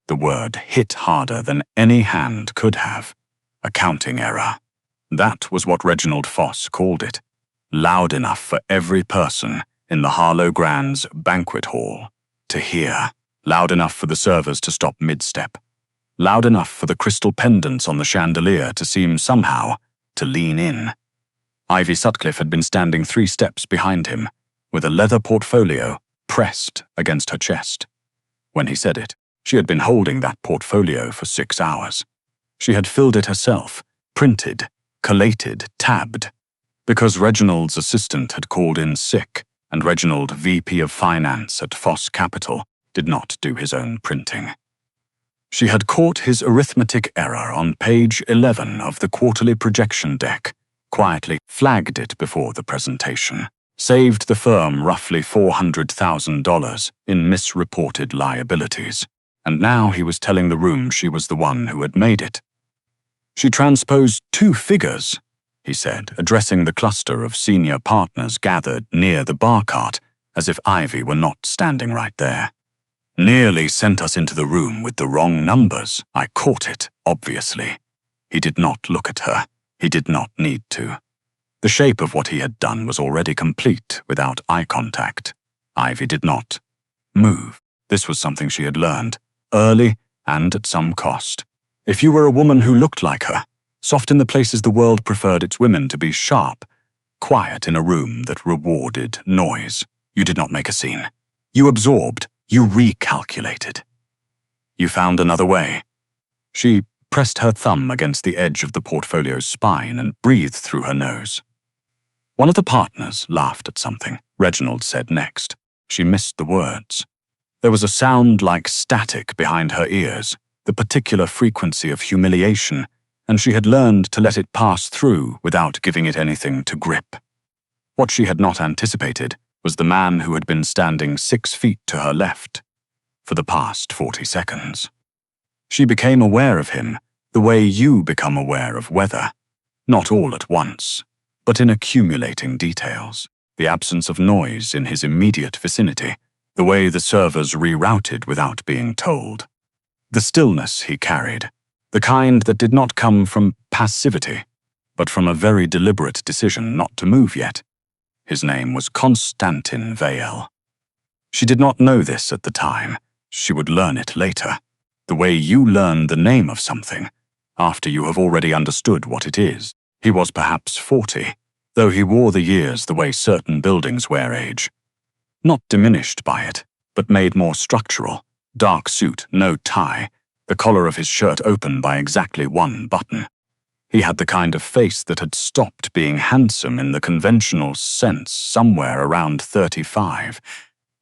The word hit harder than any hand could have. A counting error. That was what Reginald Foss called it. Loud enough for every person in the Harlow Grand's banquet hall to hear. Loud enough for the servers to stop mid-step. Loud enough for the crystal pendants on the chandelier to seem somehow to lean in. Ivy Sutcliffe had been standing 3 steps behind him, with a leather portfolio pressed against her chest. When he said it, she had been holding that portfolio for 6 hours. She had filled it herself, printed, collated, tabbed, because Reginald's assistant had called in sick, and Reginald, VP of Finance at Foss Capital, did not do his own printing. She had caught his arithmetic error on page 11 of the quarterly projection deck, quietly flagged it before the presentation, saved the firm roughly $400,000 in misreported liabilities, and now he was telling the room she was the one who had made it. She transposed 2 figures, he said, addressing the cluster of senior partners gathered near the bar cart, as if Ivy were not standing right there. Nearly sent us into the room with the wrong numbers. I caught it, obviously. He did not look at her. He did not need to. The shape of what he had done was already complete without eye contact. Ivy did not move. This was something she had learned, early and at some cost. If you were a woman who looked like her, soft in the places the world preferred its women to be sharp, quiet in a room that rewarded noise, you did not make a scene. You absorbed. You recalculated. You found another way. She pressed her thumb against the edge of the portfolio's spine and breathed through her nose. One of the partners laughed at something Reginald said next. She missed the words. There was a sound like static behind her ears, the particular frequency of humiliation, and she had learned to let it pass through without giving it anything to grip. What she had not anticipated was the man who had been standing 6 feet to her left for the past 40 seconds. She became aware of him the way you become aware of weather, not all at once, but in accumulating details, the absence of noise in his immediate vicinity, the way the servers rerouted without being told, the stillness he carried, the kind that did not come from passivity, but from a very deliberate decision not to move yet. His name was Constantin Vale. She did not know this at the time. She would learn it later. The way you learn the name of something, after you have already understood what it is. He was perhaps 40, though he wore the years the way certain buildings wear age. Not diminished by it, but made more structural. Dark suit, no tie, the collar of his shirt open by exactly 1 button. He had the kind of face that had stopped being handsome in the conventional sense somewhere around 35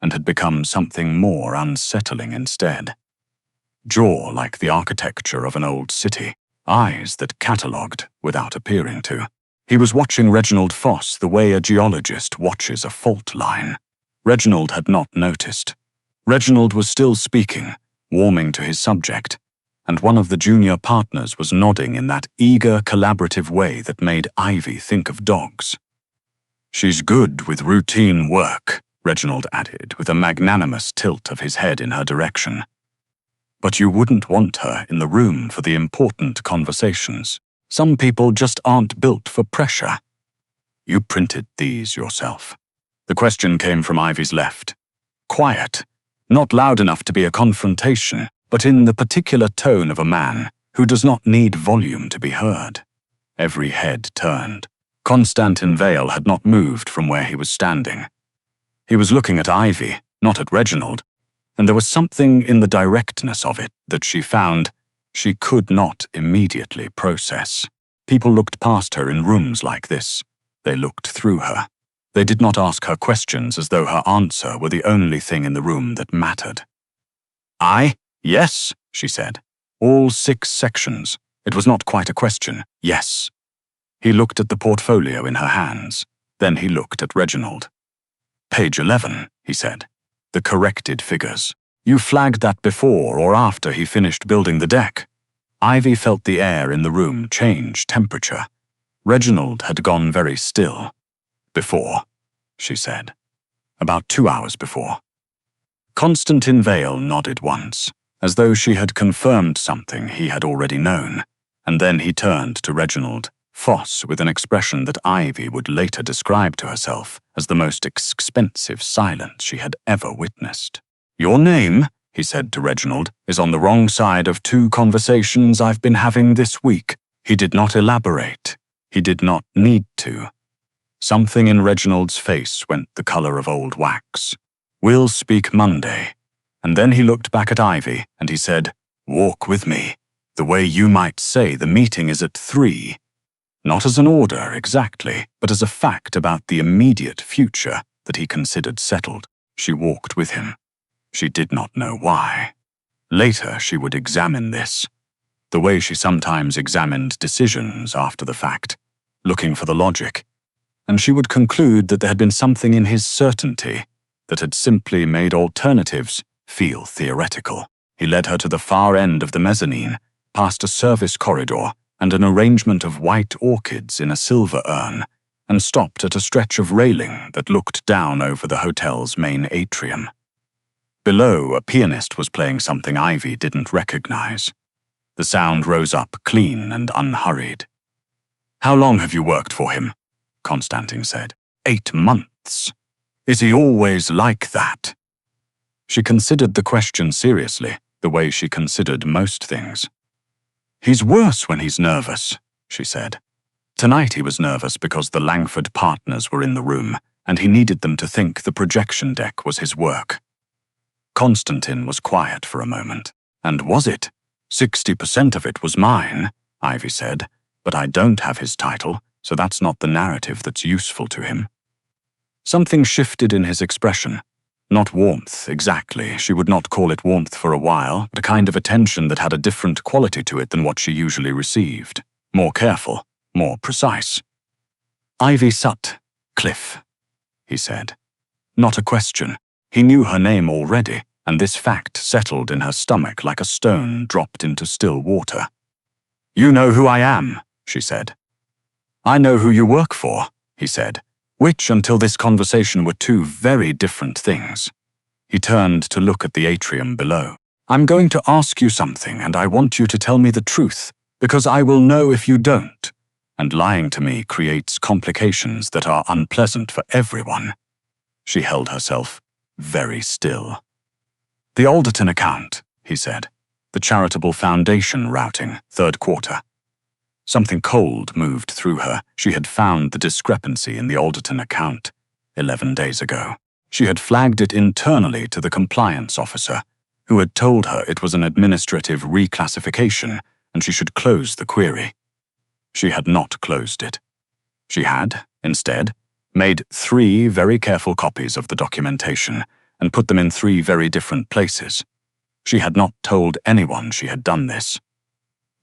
and had become something more unsettling instead. Jaw like the architecture of an old city, eyes that catalogued without appearing to. He was watching Reginald Foss the way a geologist watches a fault line. Reginald had not noticed. Reginald was still speaking, warming to his subject, and one of the junior partners was nodding in that eager, collaborative way that made Ivy think of dogs. "She's good with routine work," Reginald added, with a magnanimous tilt of his head in her direction. "But you wouldn't want her in the room for the important conversations. Some people just aren't built for pressure. You printed these yourself." The question came from Ivy's left. Quiet, not loud enough to be a confrontation, but in the particular tone of a man who does not need volume to be heard. Every head turned. Constantin Vale had not moved from where he was standing. He was looking at Ivy, not at Reginald, and there was something in the directness of it that she found she could not immediately process. People looked past her in rooms like this. They looked through her. They did not ask her questions as though her answer were the only thing in the room that mattered. Yes, she said. All 6 sections. It was not quite a question. Yes. He looked at the portfolio in her hands. Then he looked at Reginald. "Page 11, he said. "The corrected figures. You flagged that before or after he finished building the deck." Ivy felt the air in the room change temperature. Reginald had gone very still. "Before," she said. "About 2 hours before." Constantin Vale nodded once, as though she had confirmed something he had already known, and then he turned to Reginald Foss with an expression that Ivy would later describe to herself as the most expensive silence she had ever witnessed. "Your name," he said to Reginald, "is on the wrong side of 2 conversations I've been having this week." He did not elaborate. He did not need to. Something in Reginald's face went the color of old wax. "We'll speak Monday." And then he looked back at Ivy and he said, "Walk with me. The way you might say the meeting is at 3. Not as an order, exactly, but as a fact about the immediate future that he considered settled." She walked with him. She did not know why. Later she would examine this, the way she sometimes examined decisions after the fact, looking for the logic, and she would conclude that there had been something in his certainty that had simply made alternatives feel theoretical. He led her to the far end of the mezzanine, past a service corridor and an arrangement of white orchids in a silver urn, and stopped at a stretch of railing that looked down over the hotel's main atrium. Below, a pianist was playing something Ivy didn't recognize. The sound rose up clean and unhurried. "How long have you worked for him?" Constantine said. 8 months. "Is he always like that?" She considered the question seriously, the way she considered most things. "He's worse when he's nervous," she said. Tonight he was nervous because the Langford partners were in the room, and he needed them to think the projection deck was his work. Constantine was quiet for a moment. "And was it? 60% of it was mine," Ivy said, "but I don't have his title, so that's not the narrative that's useful to him." Something shifted in his expression. Not warmth, exactly. She would not call it warmth for a while, but a kind of attention that had a different quality to it than what she usually received. More careful, more precise. "Ivy Sutcliffe," he said. Not a question. He knew her name already, and this fact settled in her stomach like a stone dropped into still water. "You know who I am," she said. "I know who you work for," he said, which until this conversation were 2 very different things. He turned to look at the atrium below. "I'm going to ask you something, and I want you to tell me the truth, because I will know if you don't, and lying to me creates complications that are unpleasant for everyone." She held herself very still. "The Alderton account," he said. "The charitable foundation routing, 3rd quarter." Something cold moved through her. She had found the discrepancy in the Alderton account 11 days ago. She had flagged it internally to the compliance officer, who had told her it was an administrative reclassification and she should close the query. She had not closed it. She had, instead, made 3 very careful copies of the documentation and put them in 3 very different places. She had not told anyone she had done this.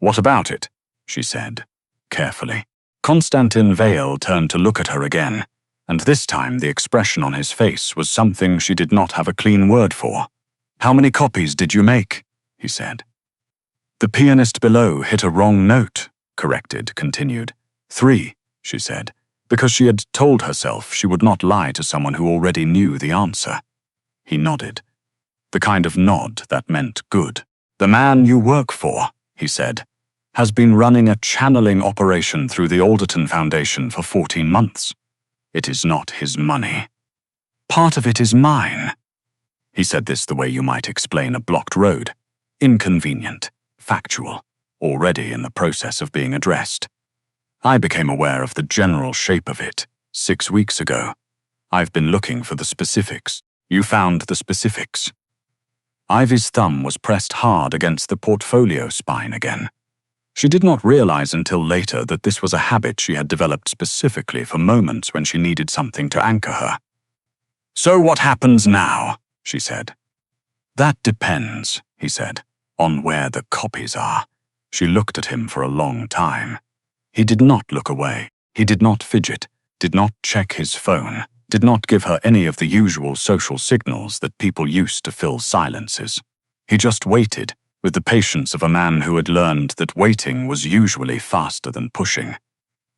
"What about it?" she said, carefully. Constantine Vale turned to look at her again, and this time the expression on his face was something she did not have a clean word for. "How many copies did you make?" he said. "The pianist below hit a wrong note," continued. 3, she said, because she had told herself she would not lie to someone who already knew the answer. He nodded. The kind of nod that meant good. "The man you work for," he said, "has been running a channeling operation through the Alderton Foundation for 14 months. It is not his money. Part of it is mine." He said this the way you might explain a blocked road. Inconvenient, factual, already in the process of being addressed. I became aware of the general shape of it 6 weeks ago. I've been looking for the specifics. You found the specifics. Ivy's thumb was pressed hard against the portfolio spine again. She did not realize until later that this was a habit she had developed specifically for moments when she needed something to anchor her. "So what happens now?" she said. "That depends," he said, "on where the copies are." She looked at him for a long time. He did not look away. He did not fidget, did not check his phone, did not give her any of the usual social signals that people used to fill silences. He just waited, with the patience of a man who had learned that waiting was usually faster than pushing.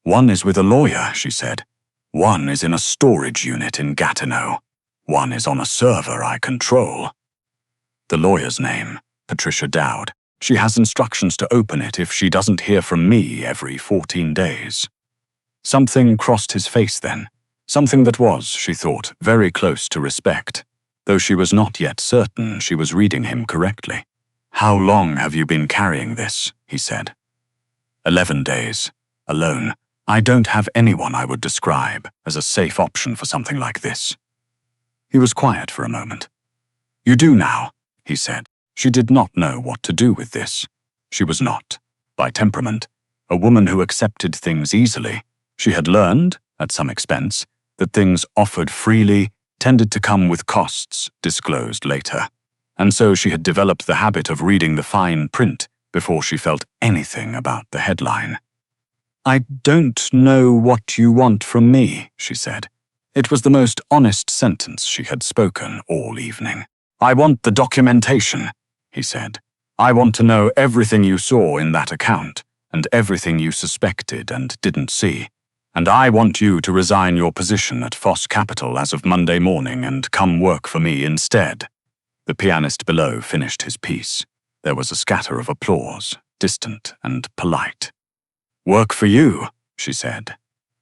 "One is with a lawyer," she said. "One is in a storage unit in Gatineau. One is on a server I control." The lawyer's name, Patricia Dowd. She has instructions to open it if she doesn't hear from me every 14 days. Something crossed his face then. Something that was, she thought, very close to respect, though she was not yet certain she was reading him correctly. "How long have you been carrying this?" he said. 11 days. Alone. I don't have anyone I would describe as a safe option for something like this. He was quiet for a moment. "You do now," he said. She did not know what to do with this. She was not, by temperament, a woman who accepted things easily. She had learned, at some expense, that things offered freely tended to come with costs disclosed later, and so she had developed the habit of reading the fine print before she felt anything about the headline. "I don't know what you want from me," she said. It was the most honest sentence she had spoken all evening. "I want the documentation," he said. "I want to know everything you saw in that account, and everything you suspected and didn't see. And I want you to resign your position at Foss Capital as of Monday morning and come work for me instead." The pianist below finished his piece. There was a scatter of applause, distant and polite. "Work for you," she said.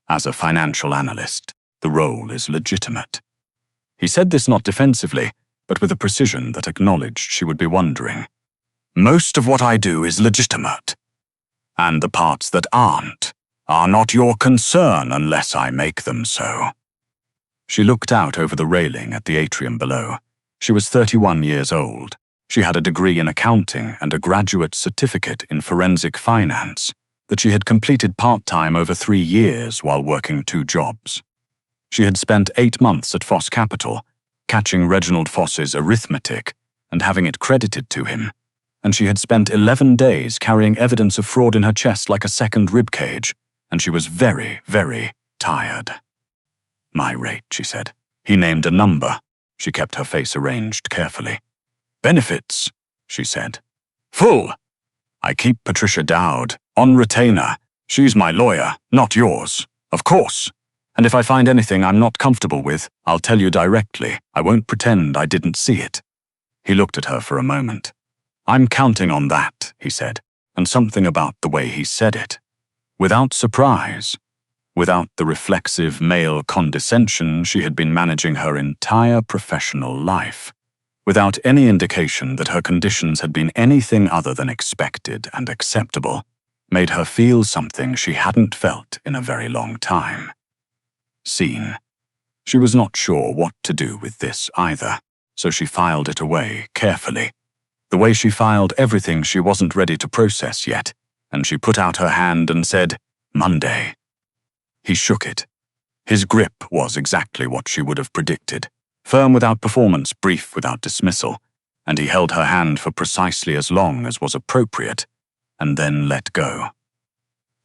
"As a financial analyst, the role is legitimate." He said this not defensively, but with a precision that acknowledged she would be wondering. "Most of what I do is legitimate. And the parts that aren't are not your concern unless I make them so." She looked out over the railing at the atrium below. She was 31 years old. She had a degree in accounting and a graduate certificate in forensic finance that she had completed part-time over 3 years while working 2 jobs. She had spent 8 months at Foss Capital, catching Reginald Foss's arithmetic and having it credited to him, and she had spent 11 days carrying evidence of fraud in her chest like a second ribcage, and she was very, very tired. "My rate," she said. He named a number. She kept her face arranged carefully. "Benefits," she said. "Full. I keep Patricia Dowd on retainer. She's my lawyer, not yours, of course. And if I find anything I'm not comfortable with, I'll tell you directly. I won't pretend I didn't see it." He looked at her for a moment. "I'm counting on that," he said, and something about the way he said it. Without surprise, without the reflexive male condescension she had been managing her entire professional life, without any indication that her conditions had been anything other than expected and acceptable, made her feel something she hadn't felt in a very long time. Seen. She was not sure what to do with this either, so she filed it away carefully, the way she filed everything she wasn't ready to process yet, and she put out her hand and said, "Monday." He shook it. His grip was exactly what she would have predicted, firm without performance, brief without dismissal, and he held her hand for precisely as long as was appropriate, and then let go.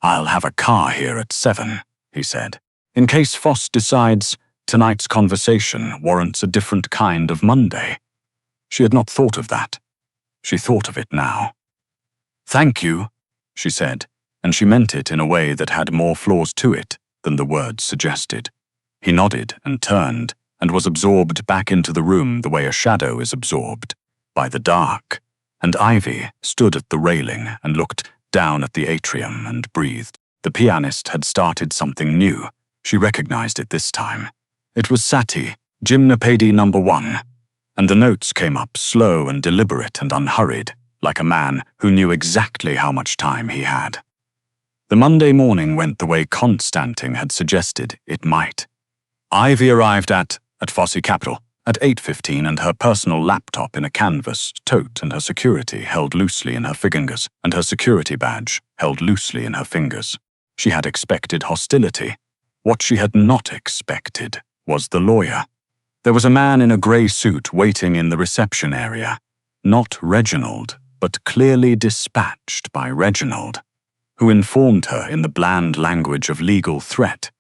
"I'll have a car here at 7, he said, "in case Foss decides tonight's conversation warrants a different kind of Monday." She had not thought of that. She thought of it now. "Thank you," she said, and she meant it in a way that had more flaws to it than the words suggested. He nodded and turned, and was absorbed back into the room the way a shadow is absorbed, by the dark, and Ivy stood at the railing and looked down at the atrium and breathed. The pianist had started something new. She recognized it this time. It was Satie, Gymnopédie No. 1, and the notes came up slow and deliberate and unhurried, like a man who knew exactly how much time he had. The Monday morning went the way Constantin had suggested it might. Ivy arrived at Foss Capital at 8:15, and her personal laptop in a canvas tote and her security held loosely in her fingers, and her security badge held loosely in her fingers. She had expected hostility. What she had not expected was the lawyer. There was a man in a grey suit waiting in the reception area, not Reginald, but clearly dispatched by Reginald, who informed her in the bland language of legal threat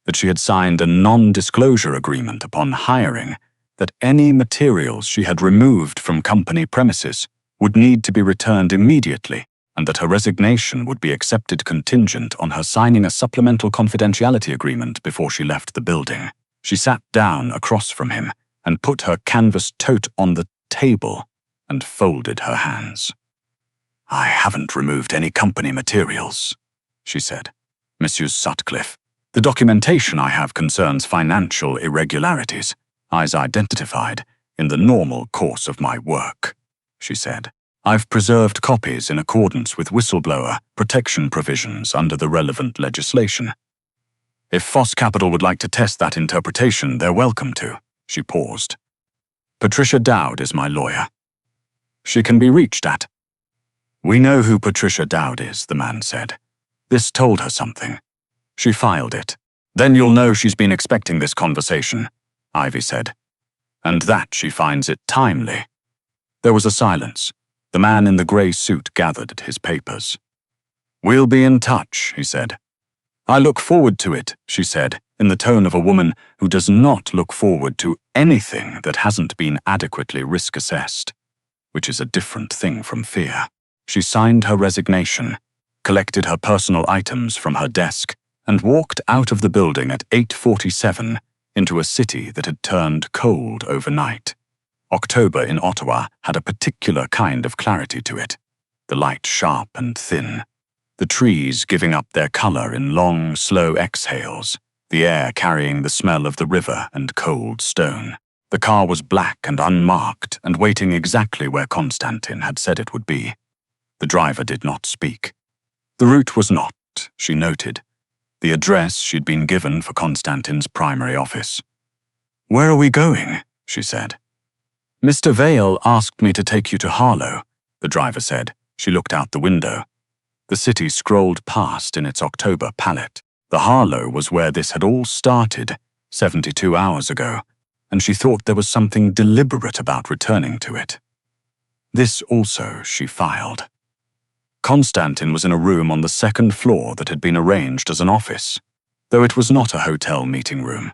that she had signed a non-disclosure agreement upon hiring, that any materials she had removed from company premises would need to be returned immediately, and that her resignation would be accepted contingent on her signing a supplemental confidentiality agreement before she left the building. She sat down across from him and put her canvas tote on the table, and folded her hands. "I haven't removed any company materials," she said. "Monsieur Sutcliffe, the documentation I have concerns financial irregularities, as identified in the normal course of my work," she said. "I've preserved copies in accordance with whistleblower protection provisions under the relevant legislation. If Foss Capital would like to test that interpretation, they're welcome to." She paused. "Patricia Dowd is my lawyer. She can be reached at—" "We know who Patricia Dowd is," the man said. This told her something. She filed it. "Then you'll know she's been expecting this conversation," Ivy said, "and that she finds it timely." There was a silence. The man in the grey suit gathered his papers. "We'll be in touch," he said. "I look forward to it," she said, in the tone of a woman who does not look forward to anything that hasn't been adequately risk-assessed, which is a different thing from fear. She signed her resignation, collected her personal items from her desk, and walked out of the building at 8:47 into a city that had turned cold overnight. October in Ottawa had a particular kind of clarity to it, the light sharp and thin, the trees giving up their color in long, slow exhales, the air carrying the smell of the river and cold stone. The car was black and unmarked and waiting exactly where Constantin had said it would be. The driver did not speak. The route was not, she noted, the address she'd been given for Constantin's primary office. "Where are we going?" she said. "Mr. Vale asked me to take you to Harlow," the driver said. She looked out the window. The city scrolled past in its October palette. The Harlow was where this had all started 72 hours ago, and she thought there was something deliberate about returning to it. This also she filed. Constantin was in a room on the second floor that had been arranged as an office, though it was not a hotel meeting room.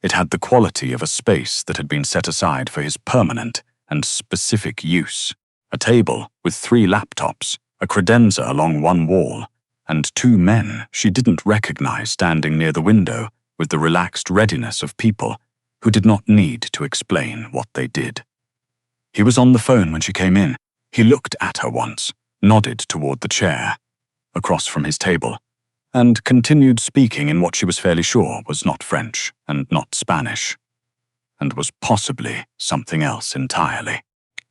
It had the quality of a space that had been set aside for his permanent and specific use. A table with 3 laptops, a credenza along one wall, and 2 men she didn't recognize standing near the window with the relaxed readiness of people who did not need to explain what they did. He was on the phone when she came in. He looked at her once, nodded toward the chair across from his table, and continued speaking in what she was fairly sure was not French and not Spanish, and was possibly something else entirely.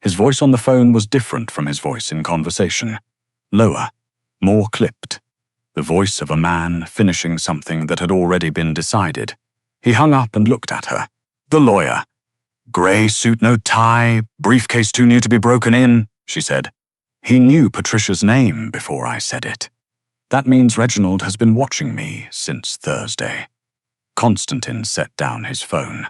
His voice on the phone was different from his voice in conversation, lower, more clipped, the voice of a man finishing something that had already been decided. He hung up and looked at her. "The lawyer. Grey suit, no tie, briefcase too new to be broken in," she said. "He knew Patricia's name before I said it. That means Reginald has been watching me since Thursday." Constantin set down his phone.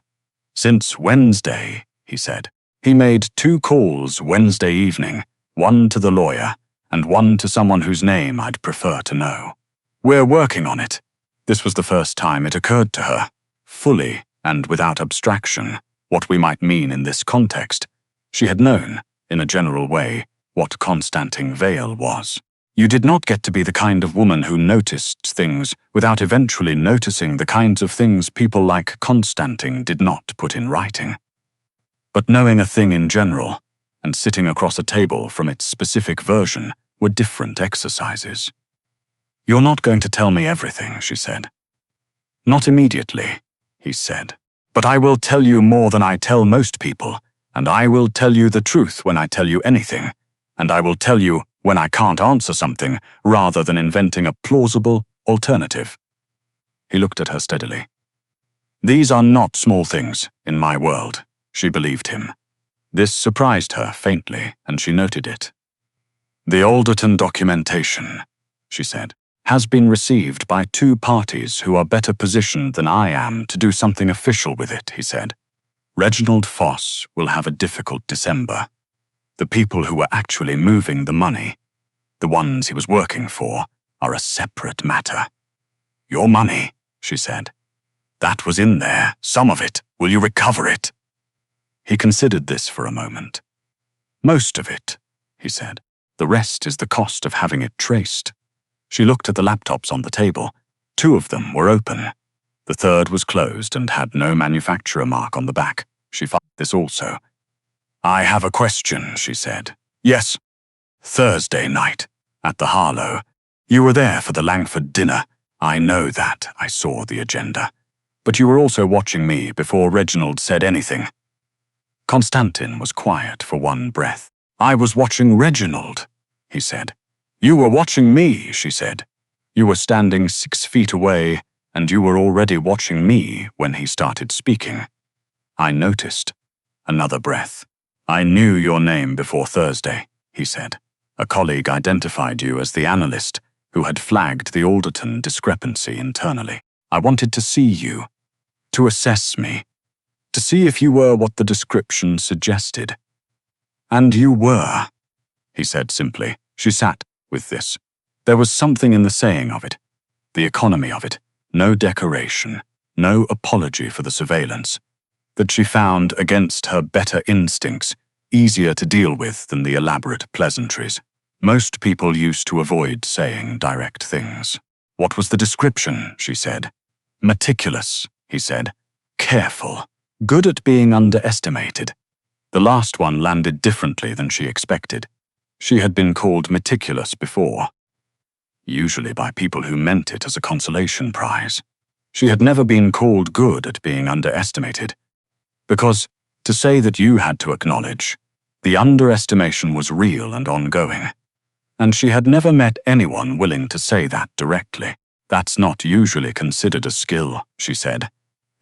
"Since Wednesday," he said. He made 2 calls Wednesday evening, one to the lawyer and one to someone whose name I'd prefer to know. "We're working on it." This was the first time it occurred to her, fully and without abstraction, what we might mean in this context. She had known, in a general way, what Constantin Vale was. You did not get to be the kind of woman who noticed things without eventually noticing the kinds of things people like Constantin did not put in writing. But knowing a thing in general and sitting across a table from its specific version were different exercises. "You're not going to tell me everything," she said. "Not immediately," he said. "But I will tell you more than I tell most people, and I will tell you the truth when I tell you anything, and I will tell you when I can't answer something rather than inventing a plausible alternative." He looked at her steadily. "These are not small things in my world," she believed him. This surprised her faintly, and she noted it. "The Alderton documentation," she said, "has been received by 2 parties who are better positioned than I am to do something official with it," he said. "Reginald Foss will have a difficult December. The people who were actually moving the money, the ones he was working for, are a separate matter." "Your money," she said. "That was in there, some of it. Will you recover it?" He considered this for a moment. "Most of it," he said. "The rest is the cost of having it traced." She looked at the laptops on the table. 2 of them were open. The third was closed and had no manufacturer mark on the back. She filed this also. I have a question, she said. Yes. Thursday night, at the Harlow. You were there for the Langford dinner. I know that. I saw the agenda. But you were also watching me before Reginald said anything. Constantin was quiet for one breath. I was watching Reginald, he said. You were watching me, she said. You were standing 6 feet away, and you were already watching me when he started speaking. I noticed. Another breath. I knew your name before Thursday, he said. A colleague identified you as the analyst who had flagged the Alderton discrepancy internally. I wanted to see you, to assess me, to see if you were what the description suggested. And you were, he said simply. She sat with this. There was something in the saying of it, the economy of it, no decoration, no apology for the surveillance, that she found, against her better instincts, easier to deal with than the elaborate pleasantries. Most people used to avoid saying direct things. What was the description, she said. Meticulous, he said. Careful. Good at being underestimated. The last one landed differently than she expected. She had been called meticulous before, usually by people who meant it as a consolation prize. She had never been called good at being underestimated. Because, to say that you had to acknowledge, the underestimation was real and ongoing. And she had never met anyone willing to say that directly. That's not usually considered a skill, she said.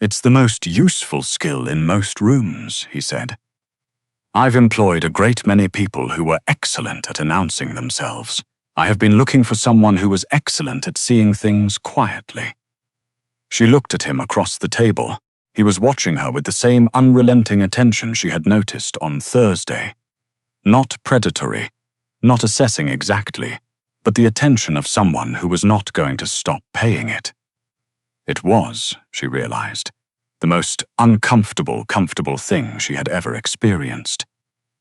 It's the most useful skill in most rooms, he said. I've employed a great many people who were excellent at announcing themselves. I have been looking for someone who was excellent at seeing things quietly. She looked at him across the table. He was watching her with the same unrelenting attention she had noticed on Thursday. Not predatory, not assessing exactly, but the attention of someone who was not going to stop paying it. It was, she realized, the most uncomfortable, comfortable thing she had ever experienced.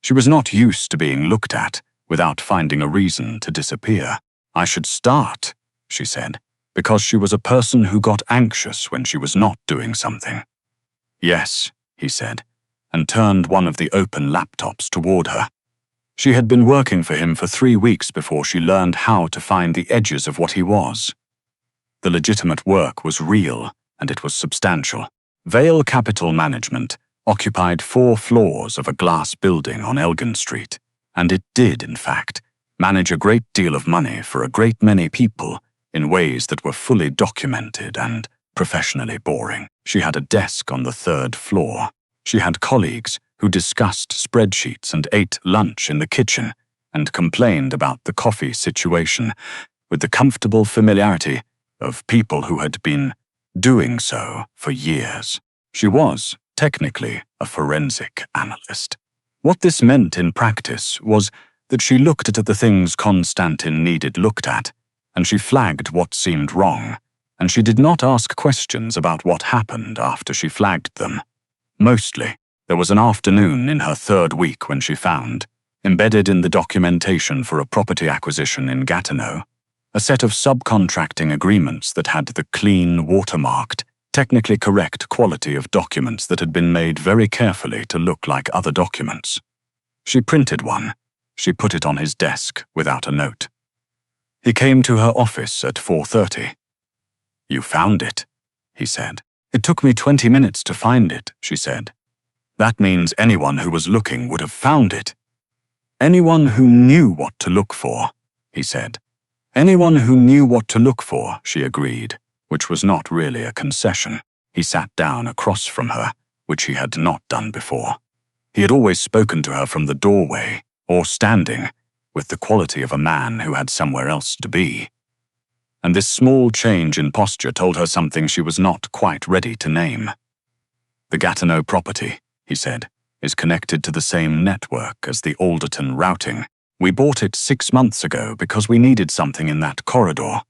She was not used to being looked at without finding a reason to disappear. I should start, she said, because she was a person who got anxious when she was not doing something. Yes, he said, and turned one of the open laptops toward her. She had been working for him for 3 weeks before she learned how to find the edges of what he was. The legitimate work was real, and it was substantial. Vale Capital Management occupied 4 floors of a glass building on Elgin Street, and it did, in fact, manage a great deal of money for a great many people in ways that were fully documented and professionally boring. She had a desk on the 3rd floor. She had colleagues who discussed spreadsheets and ate lunch in the kitchen and complained about the coffee situation with the comfortable familiarity of people who had been doing so for years. She was, technically, a forensic analyst. What this meant in practice was that she looked at the things Constantin needed looked at, and she flagged what seemed wrong, and she did not ask questions about what happened after she flagged them. Mostly, there was an afternoon in her 3rd week when she found, embedded in the documentation for a property acquisition in Gatineau, a set of subcontracting agreements that had the clean, watermarked, technically correct quality of documents that had been made very carefully to look like other documents. She printed one. She put it on his desk without a note. He came to her office at 4:30. You found it, he said. It took me 20 minutes to find it, she said. That means anyone who was looking would have found it. Anyone who knew what to look for, he said. Anyone who knew what to look for, she agreed, which was not really a concession. He sat down across from her, which he had not done before. He had always spoken to her from the doorway, or standing, with the quality of a man who had somewhere else to be. And this small change in posture told her something she was not quite ready to name. The Gatineau property, he said, is connected to the same network as the Alderton routing. We bought it 6 months ago because we needed something in that corridor.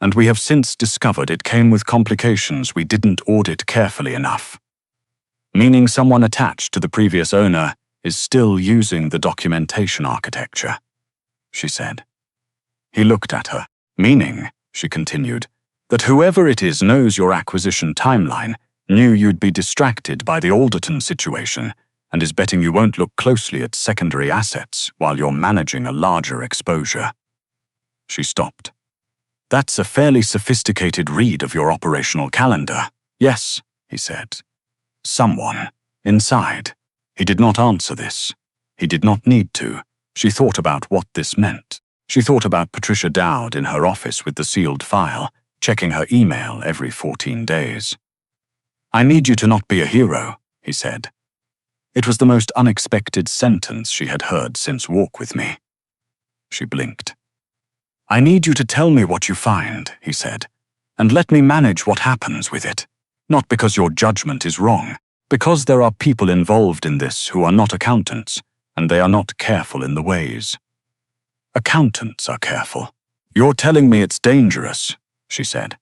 And we have since discovered it came with complications we didn't audit carefully enough. Meaning someone attached to the previous owner is still using the documentation architecture, she said. He looked at her. Meaning, she continued, that whoever it is knows your acquisition timeline, knew you'd be distracted by the Alderton situation, and is betting you won't look closely at secondary assets while you're managing a larger exposure. She stopped. That's a fairly sophisticated read of your operational calendar. Yes, he said. Someone. Inside. He did not answer this. He did not need to. She thought about what this meant. She thought about Patricia Dowd in her office with the sealed file, checking her email every 14 days. I need you to not be a hero, he said. It was the most unexpected sentence she had heard since Walk With Me. She blinked. I need you to tell me what you find, he said, and let me manage what happens with it. Not because your judgment is wrong, because there are people involved in this who are not accountants, and they are not careful in the ways. Accountants are careful. You're telling me it's dangerous, she said.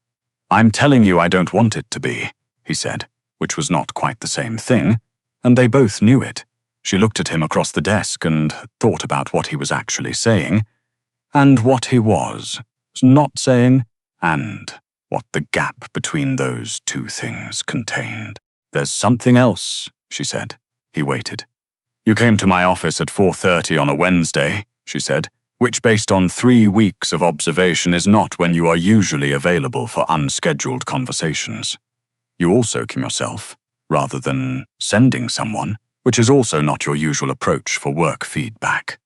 I'm telling you I don't want it to be, he said, which was not quite the same thing, and they both knew it. She looked at him across the desk and thought about what he was actually saying, and what he was not saying, and what the gap between those two things contained. There's something else, she said. He waited. You came to my office at 4:30 on a Wednesday, she said, which based on 3 weeks of observation is not when you are usually available for unscheduled conversations. You also came yourself, rather than sending someone, which is also not your usual approach for work feedback.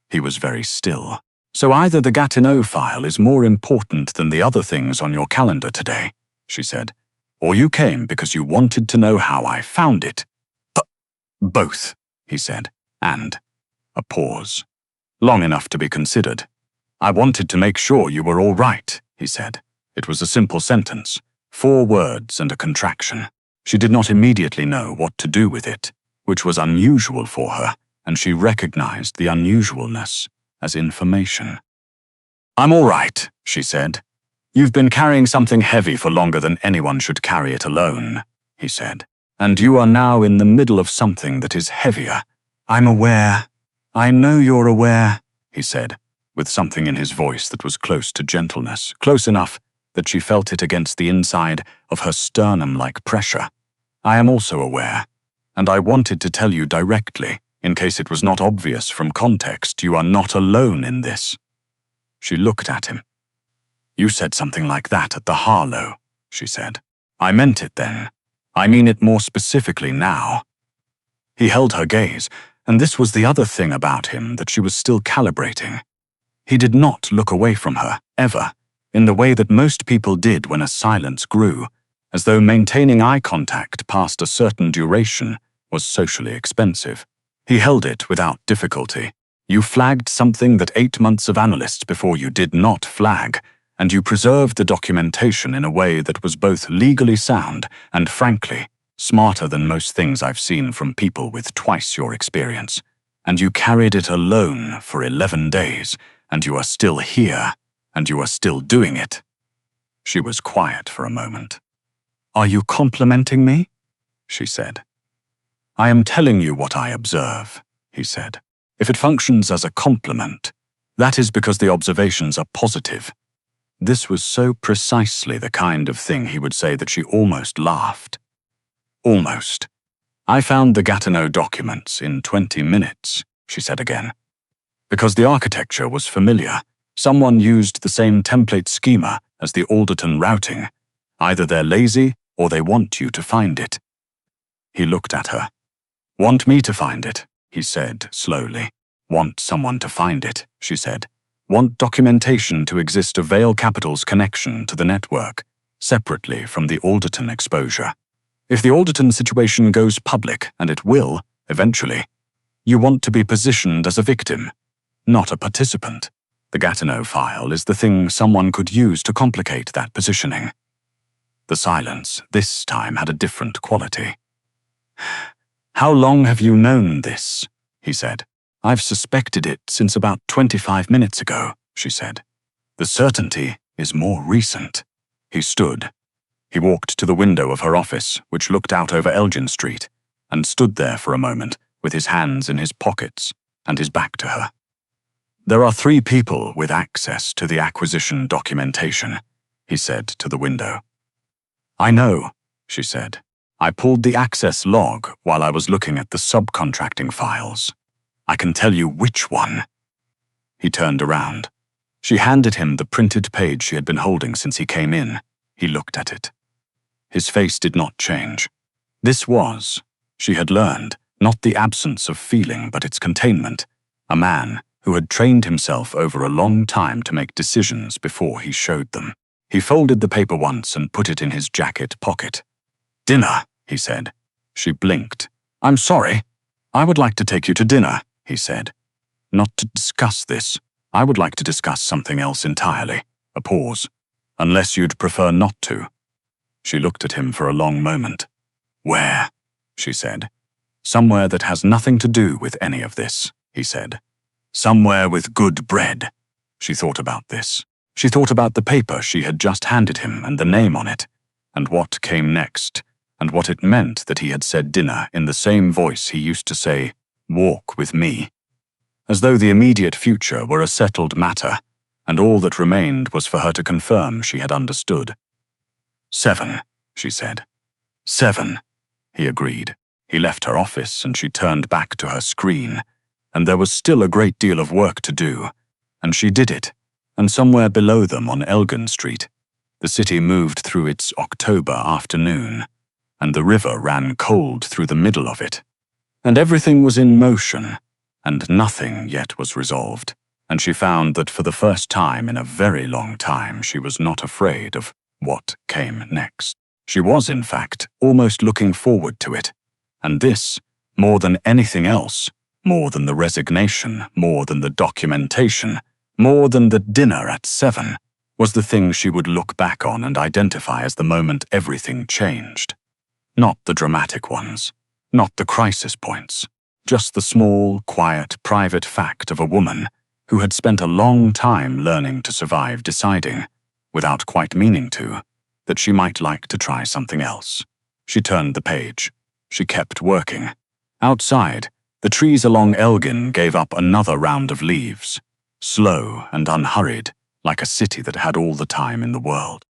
He was very still. So either the Gatineau file is more important than the other things on your calendar today, she said, or you came because you wanted to know how I found it. Both, he said, and a pause. Long enough to be considered. I wanted to make sure you were all right, he said. It was a simple sentence, 4 words and a contraction. She did not immediately know what to do with it, which was unusual for her, and she recognized the unusualness as information. I'm all right, she said. You've been carrying something heavy for longer than anyone should carry it alone, he said, and you are now in the middle of something that is heavier. I'm aware. I know you're aware, he said, with something in his voice that was close to gentleness, close enough that she felt it against the inside of her sternum like pressure. I am also aware, and I wanted to tell you directly, in case it was not obvious from context, you are not alone in this. She looked at him. You said something like that at the Harlow, she said. I meant it then. I mean it more specifically now. He held her gaze, and this was the other thing about him that she was still calibrating. He did not look away from her, ever, in the way that most people did when a silence grew, as though maintaining eye contact past a certain duration was socially expensive. He held it without difficulty. You flagged something that 8 months of analysts before you did not flag, and you preserved the documentation in a way that was both legally sound and, frankly, smarter than most things I've seen from people with twice your experience. And you carried it alone for 11 days, and you are still here, and you are still doing it. She was quiet for a moment. Are you complimenting me? She said. I am telling you what I observe, he said. If it functions as a compliment, that is because the observations are positive. This was so precisely the kind of thing he would say that she almost laughed. Almost. I found the Gatineau documents in 20 minutes, she said again. Because the architecture was familiar, someone used the same template schema as the Alderton routing. Either they're lazy or they want you to find it. He looked at her. Want me to find it, he said slowly. Want someone to find it, she said. Want documentation to exist of Vale Capital's connection to the network, separately from the Alderton exposure. If the Alderton situation goes public, and it will, eventually, you want to be positioned as a victim, not a participant. The Gatineau file is the thing someone could use to complicate that positioning. The silence, this time, had a different quality. How long have you known this? He said. I've suspected it since about 25 minutes ago, she said. The certainty is more recent. He stood. He walked to the window of her office, which looked out over Elgin Street, and stood there for a moment with his hands in his pockets and his back to her. There are 3 people with access to the acquisition documentation, he said to the window. I know, she said. I pulled the access log while I was looking at the subcontracting files. I can tell you which one. He turned around. She handed him the printed page she had been holding since he came in. He looked at it. His face did not change. This was, she had learned, not the absence of feeling but its containment. A man who had trained himself over a long time to make decisions before he showed them. He folded the paper once and put it in his jacket pocket. "Dinner," he said. She blinked. "I'm sorry. I would like to take you to dinner," he said. "Not to discuss this. I would like to discuss something else entirely." A pause. "Unless you'd prefer not to." She looked at him for a long moment. "Where?" she said. "Somewhere that has nothing to do with any of this," he said. "Somewhere with good bread." She thought about this. She thought about the paper she had just handed him and the name on it, and what came next, and what it meant that he had said dinner in the same voice he used to say, "Walk with me." As though the immediate future were a settled matter, and all that remained was for her to confirm she had understood. "7," she said. "7," he agreed. He left her office and she turned back to her screen, and there was still a great deal of work to do, and she did it. And somewhere below them on Elgin Street, the city moved through its October afternoon, and the river ran cold through the middle of it. And everything was in motion, and nothing yet was resolved, and she found that for the first time in a very long time she was not afraid of what came next. She was, in fact, almost looking forward to it, and this, more than anything else, more than the resignation, more than the documentation, more than the dinner at 7, was the thing she would look back on and identify as the moment everything changed. Not the dramatic ones, not the crisis points, just the small, quiet, private fact of a woman who had spent a long time learning to survive deciding, without quite meaning to, that she might like to try something else. She turned the page. She kept working. Outside, the trees along Elgin gave up another round of leaves, slow and unhurried, like a city that had all the time in the world.